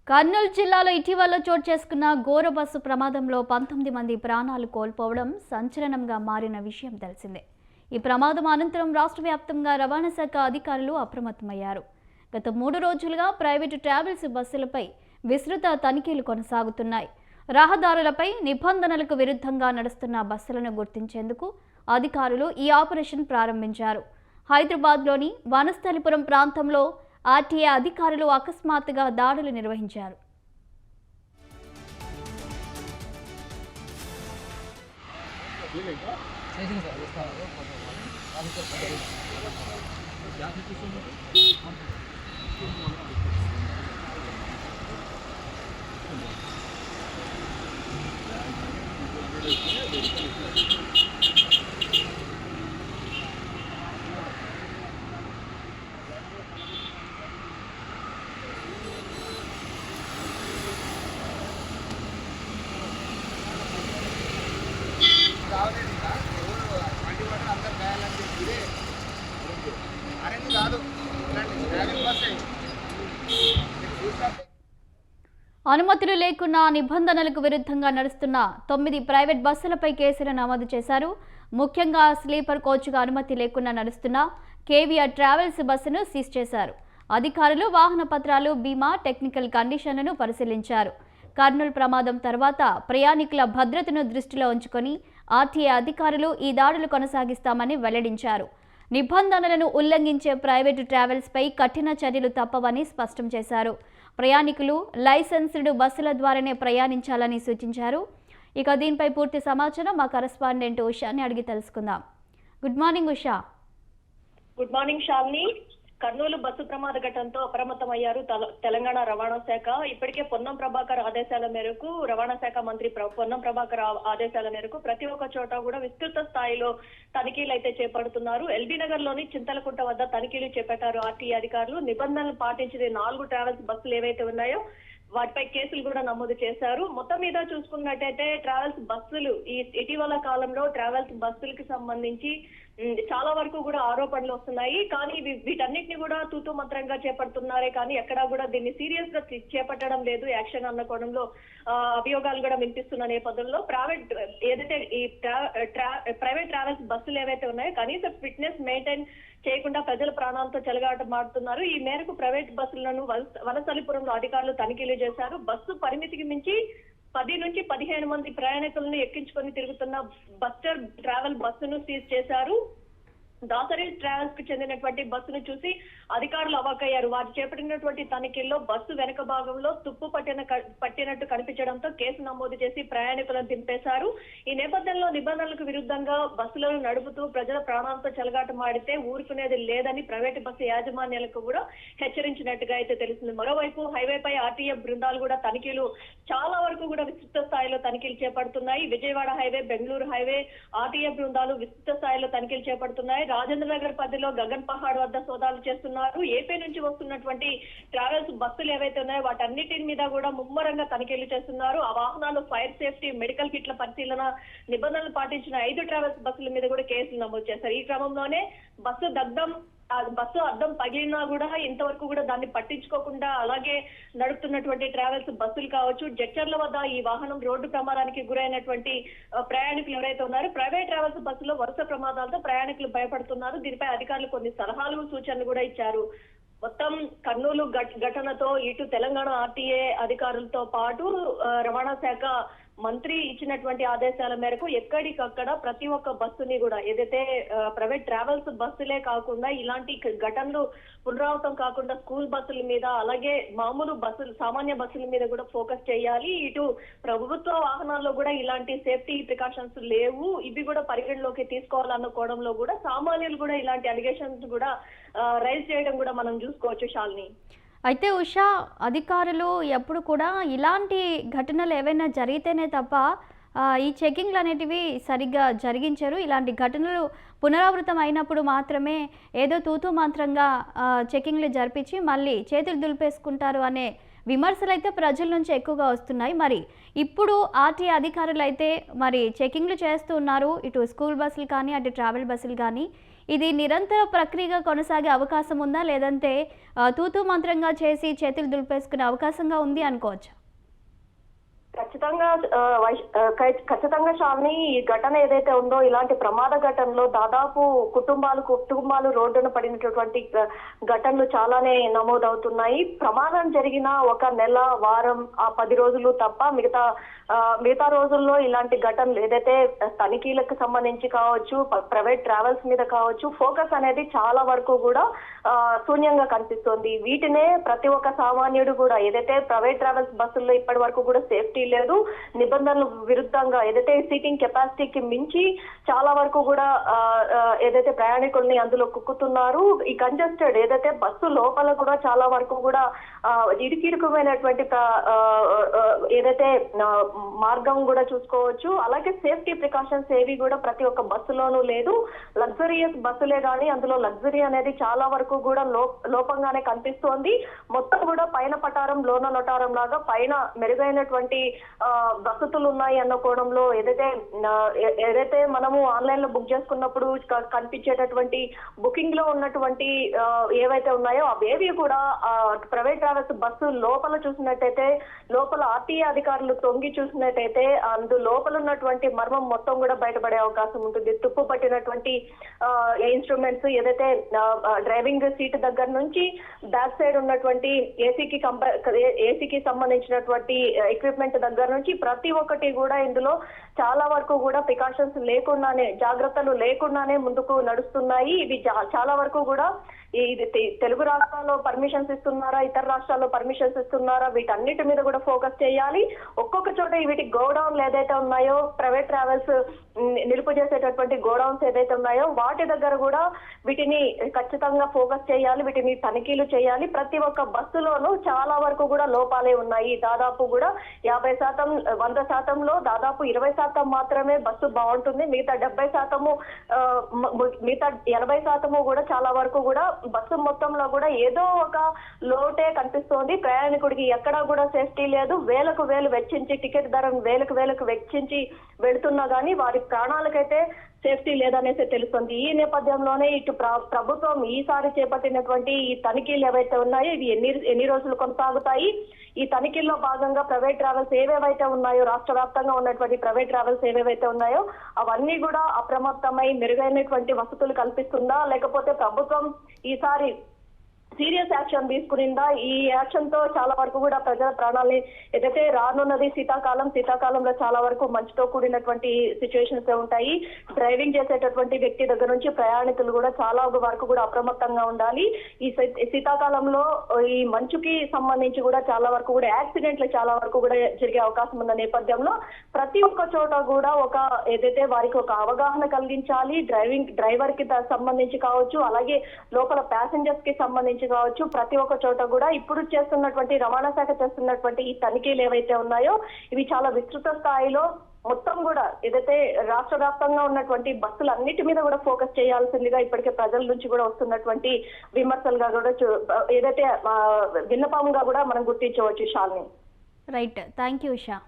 కర్నూలు జిల్లాలో ఇటీవల చోటు చేసుకున్న ఘోర బస్సు ప్రమాదంలో 19 మంది ప్రాణాలు కోల్పోవడం సంచలనంగా మారిన విషయం తెలిసిందే. ఈ ప్రమాదం అనంతరం రాష్ట్ర వ్యాప్తంగా రవాణా శాఖ అధికారులు అప్రమత్తమయ్యారు. గత 3 రోజులుగా ప్రైవేటు ట్రావెల్స్ బస్సులపై విస్తృత తనిఖీలు కొనసాగుతున్నాయి. రహదారులపై నిబంధనలకు విరుద్ధంగా నడుస్తున్న బస్సులను గుర్తించేందుకు అధికారులు ఈ ఆపరేషన్ ప్రారంభించారు. హైదరాబాద్లోని వనస్థలిపురం ప్రాంతంలో ఆర్టీఏ అధికారులు అకస్మాత్తుగా దాడులు నిర్వహించారు. అనుమతులు లేకున్నా నిబంధనలకు విరుద్ధంగా నడుస్తున్న 9 ప్రైవేట్ బస్సులపై కేసులు నమోదు చేశారు. ముఖ్యంగా స్లీపర్ కోచ్గా అనుమతి లేకుండా నడుస్తున్న కేవీఆర్ ట్రావెల్స్ బస్సును సీజ్ చేశారు. అధికారులు వాహన పత్రాలు, బీమా, టెక్నికల్ కండిషన్లను పరిశీలించారు. కర్నూలు ప్రమాదం తర్వాత ప్రయాణికుల భద్రతను దృష్టిలో ఉంచుకొని ఆర్టీఏ అధికారులు ఈ దాడులు కొనసాగిస్తామని వెల్లడించారు. నిబంధనలను ఉల్లంఘించే ప్రైవేటు ట్రావెల్స్పై కఠిన చర్యలు తప్పవని స్పష్టం చేశారు. ప్రయాణికులు లైసెన్స్డ్ బస్సుల ద్వారానే ప్రయాణించాలని సూచించారు. ఇక దీనిపై పూర్తి సమాచారం మా కరెస్పాండెంట్ ఉషాని అడిగి తెలుసుకుందాం. Good morning Usha. Good morning Shalini. Kurnool bus ప్రమాద ఘటనతో అప్రమత్తమయ్యారు తెలంగాణ రవాణా శాఖ. ఇప్పటికే పొన్నం ప్రభాకర్ ఆదేశాల మేరకు రవాణా శాఖ మంత్రి పొన్నం ప్రభాకర్ ఆదేశాల మేరకు ప్రతి ఒక్క చోట కూడా విస్తృత స్థాయిలో తనిఖీలు అయితే చేపడుతున్నారు. ఎల్బీ నగర్ లోని చింతలకుంట వద్ద తనిఖీలు చేపట్టారు ఆర్టీఏ అధికారులు. నిబంధనలు పాటించిన 4 ట్రావెల్స్ బస్సులు ఏవైతే ఉన్నాయో వాటిపై కేసులు కూడా నమోదు చేశారు. మొత్తం మీద చూసుకున్నట్టయితే ట్రావెల్స్ బస్సులు ఇటీవల కాలంలో ట్రావెల్స్ బస్సులకి సంబంధించి చాలా వరకు కూడా ఆరోపణలు వస్తున్నాయి. కానీ వీటన్నిటిని కూడా తూతూ మంత్రంగా చేపడుతున్నారే కానీ ఎక్కడా కూడా దీన్ని సీరియస్ గా చేపట్టడం లేదు. యాక్షన్ అన్న కోణంలో అభియోగాలు కూడా వినిపిస్తున్న నేపథ్యంలో ఏదైతే ఈ ప్రైవేట్ ట్రావెల్స్ బస్సులు ఏవైతే ఉన్నాయో కనీస ఫిట్నెస్ మెయింటైన్ చేయకుండా ప్రజల ప్రాణాలతో చెలగాటమాడుతున్నారు. ఈ మేరకు ప్రైవేట్ బస్సులను వనస్థలిపురంలో అధికారులు తనిఖీలు చేశారు. బస్సు పరిమితికి మించి 10 నుంచి 15 మంది ప్రయాణికులను ఎక్కించుకొని తిరుగుతున్న బస్టర్ ట్రావెల్ బస్సును సీజ్ చేశారు. దాసరి ట్రావెల్స్ కు చెందినటువంటి బస్సును చూసి అధికారులు అవాక్కయ్యారు. వారు చేపట్టినటువంటి తనిఖీల్లో బస్సు వెనక భాగంలో తుప్పు పట్టినట్టు కనిపించడంతో కేసు నమోదు చేసి ప్రయాణికులను దింపేశారు. ఈ నేపథ్యంలో నిబంధనలకు విరుద్ధంగా బస్సులను నడుపుతూ ప్రజల ప్రాణాలతో చెలగాటమాడితే ఊరుకునేది లేదని ప్రైవేటు బస్సు యాజమాన్యాలకు కూడా హెచ్చరించినట్టుగా అయితే తెలిసింది. మరోవైపు హైవేపై ఆర్టీఏ బృందాలు కూడా తనిఖీలు చాలా వరకు కూడా విస్తృత స్థాయిలో తనిఖీలు చేపడుతున్నాయి. Vijayawada highway, Bengaluru highway RTA బృందాలు విస్తృత స్థాయిలో తనిఖీలు చేపడుతున్నాయి. రాజేంద్ర నగర్ పరిధిలో గగన్ పహాడ్ వద్ద సోదాలు చేస్తున్నారు. ఏపీ నుంచి వస్తున్నటువంటి ట్రావెల్స్ బస్సులు ఏవైతే ఉన్నాయో వాటన్నిటి మీద కూడా ముమ్మరంగా తనిఖీలు చేస్తున్నారు. ఆ వాహనాలు ఫైర్ సేఫ్టీ, మెడికల్ కిట్ల పరిశీలన నిబంధనలు పాటించిన 5 ట్రావెల్స్ బస్సుల మీద కూడా కేసులు నమోదు చేశారు. ఈ క్రమంలోనే బస్సు అద్దం పగిలినా కూడా ఇంతవరకు కూడా దాన్ని పట్టించుకోకుండా అలాగే నడుపుతున్నటువంటి ట్రావెల్స్ బస్సులు కావచ్చు. జడ్చర్ల వద్ద ఈ వాహనం రోడ్డు ప్రమాదానికి గురైనటువంటి ప్రయాణికులు ఎవరైతే ఉన్నారో ప్రైవేట్ ట్రావెల్స్ బస్సులో వరుస ప్రమాదాలతో ప్రయాణికులు భయపడుతున్నారు. దీనిపై అధికారులు కొన్ని సలహాలు, సూచనలు కూడా ఇచ్చారు. మొత్తం కర్నూలు ఘటనతో ఇటు తెలంగాణ ఆర్టీఏ అధికారులతో పాటు రవాణా శాఖ మంత్రి ఇచ్చినటువంటి ఆదేశాల మేరకు ఎక్కడికక్కడ ప్రతి ఒక్క బస్సుని కూడా ఏదైతే ప్రైవేట్ ట్రావెల్స్ బస్సులే కాకుండా ఇలాంటి ఘటనలు పునరావృతం కాకుండా స్కూల్ బస్సుల మీద అలాగే మామూలు బస్సులు, సామాన్య బస్సుల మీద కూడా ఫోకస్ చేయాలి. ఇటు ప్రభుత్వ వాహనాల్లో కూడా ఇలాంటి సేఫ్టీ ప్రికాషన్స్ లేవు, ఇవి కూడా పరిగణలోకి తీసుకోవాలన్న కోణంలో కూడా సామాన్యులు కూడా ఇలాంటి అలిగేషన్స్ కూడా రైజ్ చేయడం కూడా మనం చూసుకోవచ్చు షాలిని. అయితే ఉషా, అధికారులు ఎప్పుడు కూడా ఇలాంటి ఘటనలు ఏవైనా జరిగితేనే తప్ప ఈ చెకింగ్లు అనేటివి సరిగ్గా జరిగించరు. ఇలాంటి ఘటనలు పునరావృతం అయినప్పుడు మాత్రమే ఏదో తూతూ మంత్రంగా చెకింగ్లు జరిపించి మళ్ళీ చేతులు దులిపేసుకుంటారు అనే విమర్శలు అయితే ప్రజల నుంచి ఎక్కువగా వస్తున్నాయి. మరి ఇప్పుడు ఆర్టీఏ అధికారులు అయితే మరి చెకింగ్లు చేస్తూ ఉన్నారు. ఇటు స్కూల్ బస్సులు కానీ అటు ట్రావెల్ బస్సులు కానీ ఇది నిరంతర ప్రక్రియగా కొనసాగే అవకాశం ఉందా, లేదంటే తూతూ మంత్రంగా చేసి చేతులు దులిపేసుకునే అవకాశంగా ఉంది అనుకోవచ్చా? ఖచ్చితంగా శాలిని, ఈ ఘటన ఏదైతే ఉందో ఇలాంటి ప్రమాద ఘటనలో దాదాపు కుటుంబాలు రోడ్డున పడినటువంటి ఘటనలు చాలానే నమోదవుతున్నాయి. ప్రమాదం జరిగిన ఒక నెల, వారం, 10 రోజులు తప్ప మిగతా రోజుల్లో ఇలాంటి ఘటనలు ఏదైతే తనిఖీలకు సంబంధించి కావచ్చు, ప్రైవేట్ ట్రావెల్స్ మీద కావచ్చు, ఫోకస్ అనేది చాలా వరకు కూడా శూన్యంగా కనిపిస్తోంది. వీటినే ప్రతి ఒక్క సామాన్యుడు కూడా ఏదైతే ప్రైవేట్ ట్రావెల్స్ బస్సుల్లో ఇప్పటి వరకు కూడా సేఫ్టీ లేదు, నిబంధనలు విరుద్ధంగా ఏదైతే సీటింగ్ కెపాసిటీకి మించి చాలా వరకు కూడా ఏదైతే ప్రయాణికుల్ని అందులో కుక్కుతున్నారు. ఈ కంజెస్టెడ్ ఏదైతే బస్సు లోపల కూడా చాలా వరకు కూడా ఇరుకిరుకుమైనటువంటి ఏదైతే మార్గం కూడా చూసుకోవచ్చు. అలాగే సేఫ్టీ ప్రికాషన్స్ ఏవి కూడా ప్రతి ఒక్క బస్సులోనూ లేదు. లగ్జరియస్ బస్సులే కానీ అందులో లగ్జరీ అనేది చాలా వరకు కూడా లోపంగానే కనిపిస్తోంది. మొత్తం కూడా పైన పటారం లోన నొటారం లాగా పైన మెరుగైనటువంటి వసతులు ఉన్నాయి అన్న కోణంలో ఏదైతే మనము ఆన్లైన్ లో బుక్ చేసుకున్నప్పుడు కనిపించేటటువంటి బుకింగ్ లో ఉన్నటువంటి ఏవైతే ఉన్నాయో అవేవి కూడా ప్రైవేట్ ట్రావెల్స్ బస్సు లోపల చూసినట్టయితే, లోపల ఆర్టీఏ అధికారులు తొంగి చూసినట్టయితే అందు లోపల ఉన్నటువంటి మర్మం మొత్తం కూడా బయటపడే అవకాశం ఉంటుంది. తుప్పు పట్టినటువంటి ఇన్స్ట్రుమెంట్స్, ఏదైతే డ్రైవింగ్ సీట్ దగ్గర నుంచి బ్యాక్ సైడ్ ఉన్నటువంటి ఏసీకి సంబంధించినటువంటి ఎక్విప్మెంట్ దగ్గర నుంచి ప్రతి ఒక్కటి కూడా ఇందులో చాలా వరకు కూడా ప్రికాషన్స్ లేకుండానే, జాగ్రత్తలు లేకుండానే ముందుకు నడుస్తున్నాయి. ఇవి చాలా వరకు కూడా ఇది తెలుగు రాష్ట్రాల్లో పర్మిషన్స్ ఇస్తున్నారా, ఇతర రాష్ట్రాల్లో పర్మిషన్స్ ఇస్తున్నారా, వీటన్నిటి మీద కూడా ఫోకస్ చేయాలి. ఒక్కొక్క చోట వీటి గోడౌన్లు ఏదైతే ఉన్నాయో, ప్రైవేట్ ట్రావెల్స్ నిలుపు చేసేటటువంటి గోడౌన్స్ ఏదైతే ఉన్నాయో వాటి దగ్గర కూడా వీటిని ఖచ్చితంగా ఫోకస్ చేయాలి, వీటిని తనిఖీలు చేయాలి. ప్రతి ఒక్క బస్సులోనూ చాలా వరకు కూడా లోపాలే ఉన్నాయి. దాదాపు కూడా 50%, 100%లో దాదాపు 20% మాత్రమే బస్సు బాగుంటుంది. మిగతా 80% కూడా చాలా వరకు కూడా బస్సు మొత్తంలో కూడా ఏదో ఒక లోటే కనిపిస్తోంది. ప్రయాణికుడికి ఎక్కడా కూడా సేఫ్టీ లేదు. వేలకు వేలు వెచ్చించి, టికెట్ ధర వేలకు వెచ్చించి వెళుతున్నా కానీ వారి ప్రాణాలకైతే సేఫ్టీ లేదనేసి తెలుస్తుంది. ఈ నేపథ్యంలోనే ఇటు ప్రభుత్వం ఈసారి చేపట్టినటువంటి ఈ తనిఖీలు ఏవైతే ఉన్నాయో ఇవి ఎన్ని రోజులు కొనసాగుతాయి, ఈ తనిఖీల్లో భాగంగా ప్రైవేట్ ట్రావెల్స్ ఏవేవైతే ఉన్నాయో, రాష్ట్ర వ్యాప్తంగా ఉన్నటువంటి ప్రైవేట్ ట్రావెల్స్ ఏవేవైతే ఉన్నాయో అవన్నీ కూడా అప్రమత్తమై మెరుగైనటువంటి వసతులు కల్పిస్తుందా, లేకపోతే ప్రభుత్వం ఈసారి సీరియస్ యాక్షన్ తీసుకునిందా? ఈ యాక్షన్ తో చాలా వరకు కూడా ప్రజల ప్రాణాలని ఏదైతే రానున్నది శీతాకాలంలో చాలా వరకు మంచుతో కూడినటువంటి సిచ్యువేషన్స్ ఉంటాయి. డ్రైవింగ్ చేసేటటువంటి వ్యక్తి దగ్గర నుంచి ప్రయాణికులు కూడా చాలా వరకు కూడా అప్రమత్తంగా ఉండాలి. ఈ శీతాకాలంలో ఈ మంచుకి సంబంధించి కూడా చాలా వరకు కూడా యాక్సిడెంట్లు చాలా వరకు కూడా జరిగే అవకాశం ఉన్న నేపథ్యంలో ప్రతి ఒక్క చోట కూడా ఏదైతే వారికి ఒక అవగాహన కలిగించాలి. డ్రైవర్ కి సంబంధించి కావచ్చు, అలాగే లోపల ప్యాసింజర్స్ కి సంబంధించి కావచ్చు, ప్రతి ఒక్క చోట కూడా ఇప్పుడు చేస్తున్నటువంటి రవాణా శాఖ చేస్తున్నటువంటి ఈ తనిఖీలు ఏవైతే ఉన్నాయో ఇవి చాలా విస్తృత స్థాయిలో మొత్తం కూడా ఏదైతే రాష్ట్ర వ్యాప్తంగా ఉన్నటువంటి బస్సులన్నిటి మీద కూడా ఫోకస్ చేయాల్సిందిగా ఇప్పటికే ప్రజల నుంచి కూడా వస్తున్నటువంటి విమర్శలుగా కూడా ఏదైతే విన్నపంగా కూడా మనం గుర్తించవచ్చు. Shalini. Right, thank you Usha.